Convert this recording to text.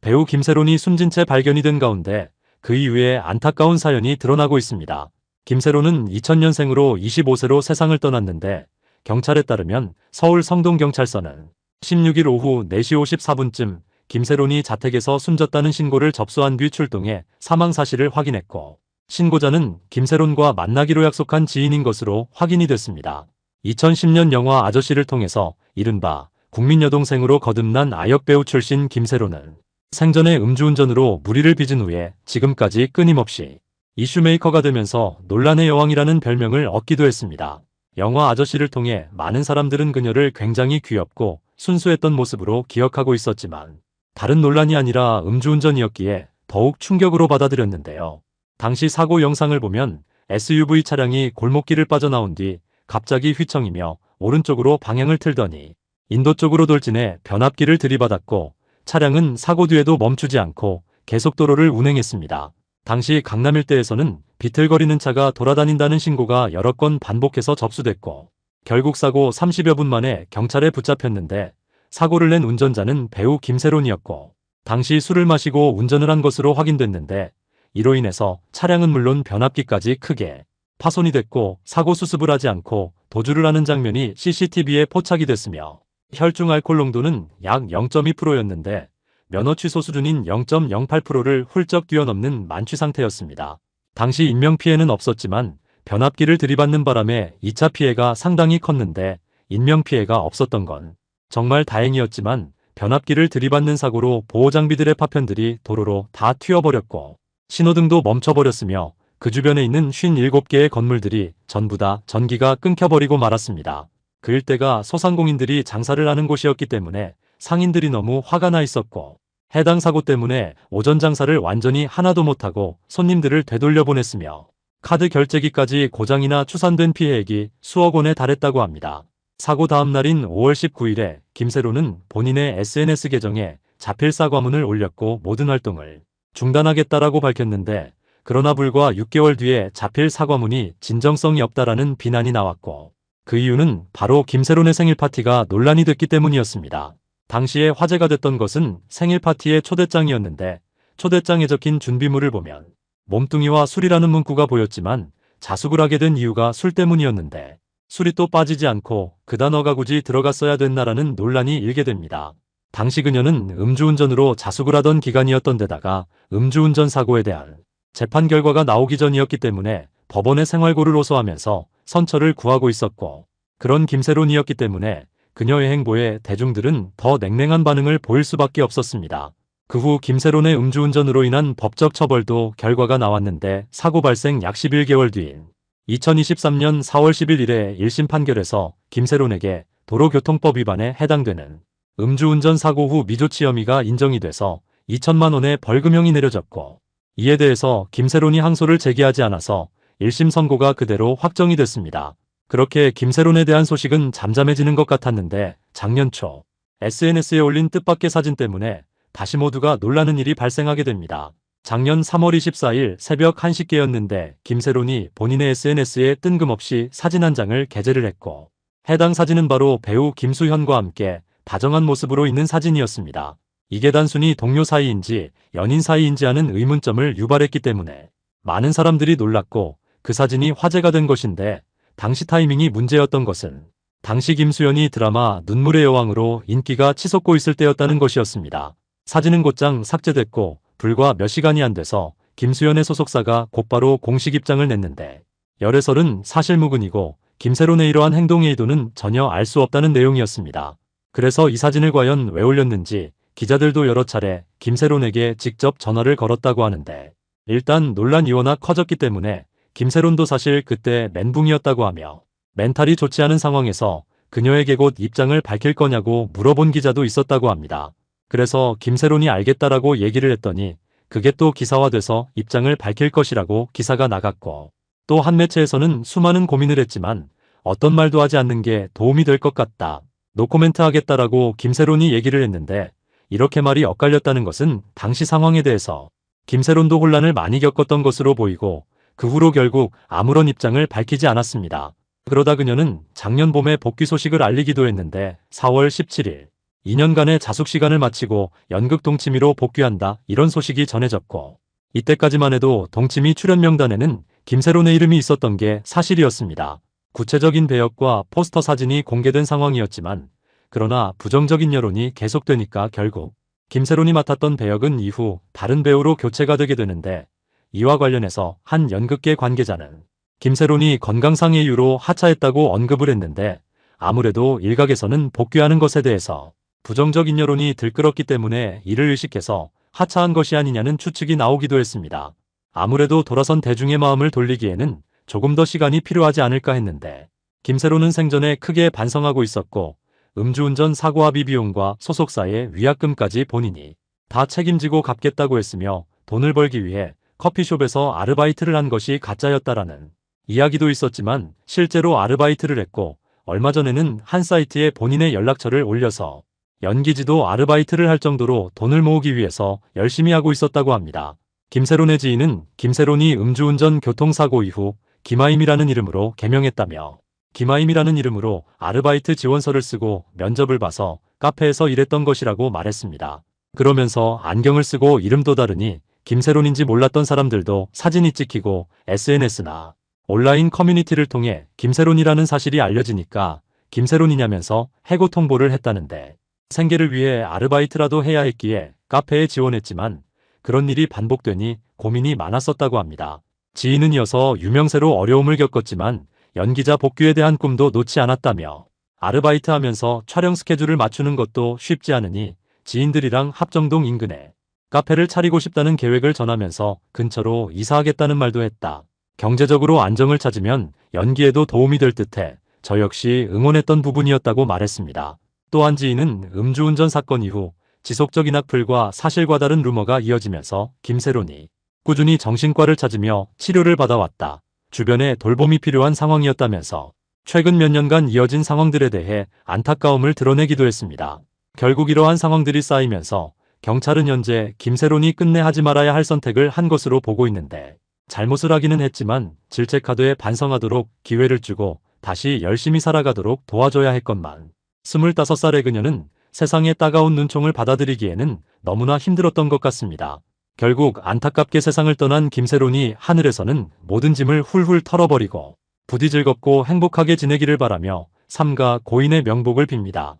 배우 김세론이 숨진 채 발견이 된 가운데 그 이후에 안타까운 사연이 드러나고 있습니다. 김세론은 2000년생으로 25세로 세상을 떠났는데 경찰에 따르면 서울 성동경찰서는 16일 오후 4시 54분쯤 김세론이 자택에서 숨졌다는 신고를 접수한 뒤 출동해 사망 사실을 확인했고, 신고자는 김세론과 만나기로 약속한 지인인 것으로 확인이 됐습니다. 2010년 영화 아저씨를 통해서 이른바 국민 여동생으로 거듭난 아역배우 출신 김세론은 생전에 음주운전으로 무리를 빚은 후에 지금까지 끊임없이 이슈메이커가 되면서 논란의 여왕이라는 별명을 얻기도 했습니다. 영화 아저씨를 통해 많은 사람들은 그녀를 굉장히 귀엽고 순수했던 모습으로 기억하고 있었지만 다른 논란이 아니라 음주운전이었기에 더욱 충격으로 받아들였는데요. 당시 사고 영상을 보면 SUV 차량이 골목길을 빠져나온 뒤 갑자기 휘청이며 오른쪽으로 방향을 틀더니 인도 쪽으로 돌진해 변압기를 들이받았고, 차량은 사고 뒤에도 멈추지 않고 계속도로를 운행했습니다. 당시 강남 일대에서는 비틀거리는 차가 돌아다닌다는 신고가 여러 건 반복해서 접수됐고, 결국 사고 30여 분 만에 경찰에 붙잡혔는데 사고를 낸 운전자는 배우 김세론이었고, 당시 술을 마시고 운전을 한 것으로 확인됐는데, 이로 인해서 차량은 물론 변압기까지 크게 파손이 됐고 사고 수습을 하지 않고 도주를 하는 장면이 CCTV에 포착이 됐으며, 혈중 알코올 농도는 약 0.2%였는데 면허 취소 수준인 0.08%를 훌쩍 뛰어넘는 만취 상태였습니다. 당시 인명피해는 없었지만 변압기를 들이받는 바람에 2차 피해가 상당히 컸는데 인명피해가 없었던 건 정말 다행이었지만, 변압기를 들이받는 사고로 보호장비들의 파편들이 도로로 다 튀어버렸고 신호등도 멈춰버렸으며 그 주변에 있는 57개의 건물들이 전부 다 전기가 끊겨버리고 말았습니다. 그 일대가 소상공인들이 장사를 하는 곳이었기 때문에 상인들이 너무 화가 나 있었고, 해당 사고 때문에 오전 장사를 완전히 하나도 못하고 손님들을 되돌려보냈으며 카드 결제기까지 고장이나 추산된 피해액이 수억 원에 달했다고 합니다. 사고 다음 날인 5월 19일에 김세론은 본인의 SNS 계정에 자필 사과문을 올렸고 모든 활동을 중단하겠다라고 밝혔는데, 그러나 불과 6개월 뒤에 자필 사과문이 진정성이 없다라는 비난이 나왔고, 그 이유는 바로 김세론의 생일 파티가 논란이 됐기 때문이었습니다. 당시에 화제가 됐던 것은 생일 파티의 초대장이었는데, 초대장에 적힌 준비물을 보면 몸뚱이와 술이라는 문구가 보였지만 자숙을 하게 된 이유가 술 때문이었는데 술이 또 빠지지 않고 그 단어가 굳이 들어갔어야 됐나라는 논란이 일게 됩니다. 당시 그녀는 음주운전으로 자숙을 하던 기간이었던 데다가 음주운전 사고에 대한 재판 결과가 나오기 전이었기 때문에 법원의 생활고를 호소하면서 선처를 구하고 있었고, 그런 김세론이었기 때문에 그녀의 행보에 대중들은 더 냉랭한 반응을 보일 수밖에 없었습니다. 그 후 김세론의 음주운전으로 인한 법적 처벌도 결과가 나왔는데, 사고 발생 약 11개월 뒤인 2023년 4월 11일에 1심 판결에서 김세론에게 도로교통법 위반에 해당되는 음주운전 사고 후 미조치 혐의가 인정이 돼서 2천만 원의 벌금형이 내려졌고, 이에 대해서 김세론이 항소를 제기하지 않아서 1심 선고가 그대로 확정이 됐습니다. 그렇게 김세론에 대한 소식은 잠잠해지는 것 같았는데 작년 초 SNS에 올린 뜻밖의 사진 때문에 다시 모두가 놀라는 일이 발생하게 됩니다. 작년 3월 24일 새벽 1시께였는데 김세론이 본인의 SNS에 뜬금없이 사진 한 장을 게재를 했고, 해당 사진은 바로 배우 김수현과 함께 다정한 모습으로 있는 사진이었습니다. 이게 단순히 동료 사이인지 연인 사이인지 하는 의문점을 유발했기 때문에 많은 사람들이 놀랐고 그 사진이 화제가 된 것인데, 당시 타이밍이 문제였던 것은 당시 김수현이 드라마 눈물의 여왕으로 인기가 치솟고 있을 때였다는 것이었습니다. 사진은 곧장 삭제됐고 불과 몇 시간이 안 돼서 김수현의 소속사가 곧바로 공식 입장을 냈는데, 열애설은 사실무근이고 김세론의 이러한 행동의 의도는 전혀 알 수 없다는 내용이었습니다. 그래서 이 사진을 과연 왜 올렸는지 기자들도 여러 차례 김세론에게 직접 전화를 걸었다고 하는데, 일단 논란이 워낙 커졌기 때문에 김세론도 사실 그때 멘붕이었다고 하며, 멘탈이 좋지 않은 상황에서 그녀에게 곧 입장을 밝힐 거냐고 물어본 기자도 있었다고 합니다. 그래서 김세론이 알겠다라고 얘기를 했더니 그게 또 기사화돼서 입장을 밝힐 것이라고 기사가 나갔고, 또 한 매체에서는 수많은 고민을 했지만 어떤 말도 하지 않는 게 도움이 될 것 같다, 노코멘트 하겠다라고 김세론이 얘기를 했는데, 이렇게 말이 엇갈렸다는 것은 당시 상황에 대해서 김세론도 혼란을 많이 겪었던 것으로 보이고, 그 후로 결국 아무런 입장을 밝히지 않았습니다. 그러다 그녀는 작년 봄에 복귀 소식을 알리기도 했는데 4월 17일 2년간의 자숙 시간을 마치고 연극 동치미로 복귀한다 이런 소식이 전해졌고 이때까지만 해도 동치미 출연 명단에는 김세론의 이름이 있었던 게 사실이었습니다. 구체적인 배역과 포스터 사진이 공개된 상황이었지만 그러나 부정적인 여론이 계속되니까 결국 김세론이 맡았던 배역은 이후 다른 배우로 교체가 되게 되는데 이와 관련해서 한 연극계 관계자는 김세론이 건강상의 이유로 하차했다고 언급을 했는데 아무래도 일각에서는 복귀하는 것에 대해서 부정적인 여론이 들끓었기 때문에 이를 의식해서 하차한 것이 아니냐는 추측이 나오기도 했습니다. 아무래도 돌아선 대중의 마음을 돌리기에는 조금 더 시간이 필요하지 않을까 했는데 김세론은 생전에 크게 반성하고 있었고 음주운전 사고 합의 비용과 소속사의 위약금까지 본인이 다 책임지고 갚겠다고 했으며 돈을 벌기 위해 커피숍에서 아르바이트를 한 것이 가짜였다라는 이야기도 있었지만 실제로 아르바이트를 했고 얼마 전에는 한 사이트에 본인의 연락처를 올려서 연기지도 아르바이트를 할 정도로 돈을 모으기 위해서 열심히 하고 있었다고 합니다. 김세론의 지인은 김세론이 음주운전 교통사고 이후 김하임이라는 이름으로 개명했다며 김하임이라는 이름으로 아르바이트 지원서를 쓰고 면접을 봐서 카페에서 일했던 것이라고 말했습니다. 그러면서 안경을 쓰고 이름도 다르니 김세론인지 몰랐던 사람들도 사진이 찍히고 SNS나 온라인 커뮤니티를 통해 김세론이라는 사실이 알려지니까 김세론이냐면서 해고 통보를 했다는데 생계를 위해 아르바이트라도 해야 했기에 카페에 지원했지만 그런 일이 반복되니 고민이 많았었다고 합니다. 지인은 이어서 유명세로 어려움을 겪었지만 연기자 복귀에 대한 꿈도 놓지 않았다며 아르바이트하면서 촬영 스케줄을 맞추는 것도 쉽지 않으니 지인들이랑 합정동 인근에 카페를 차리고 싶다는 계획을 전하면서 근처로 이사하겠다는 말도 했다. 경제적으로 안정을 찾으면 연기에도 도움이 될 듯해 저 역시 응원했던 부분이었다고 말했습니다. 또한 지인은 음주운전 사건 이후 지속적인 악플과 사실과 다른 루머가 이어지면서 김세론이 꾸준히 정신과를 찾으며 치료를 받아왔다. 주변에 돌봄이 필요한 상황이었다면서 최근 몇 년간 이어진 상황들에 대해 안타까움을 드러내기도 했습니다. 결국 이러한 상황들이 쌓이면서 경찰은 현재 김세론이 끝내 하지 말아야 할 선택을 한 것으로 보고 있는데 잘못을 하기는 했지만 질책하되 반성하도록 기회를 주고 다시 열심히 살아가도록 도와줘야 했건만 25살의 그녀는 세상의 따가운 눈총을 받아들이기에는 너무나 힘들었던 것 같습니다. 결국 안타깝게 세상을 떠난 김세론이 하늘에서는 모든 짐을 훌훌 털어버리고 부디 즐겁고 행복하게 지내기를 바라며 삼가 고인의 명복을 빕니다.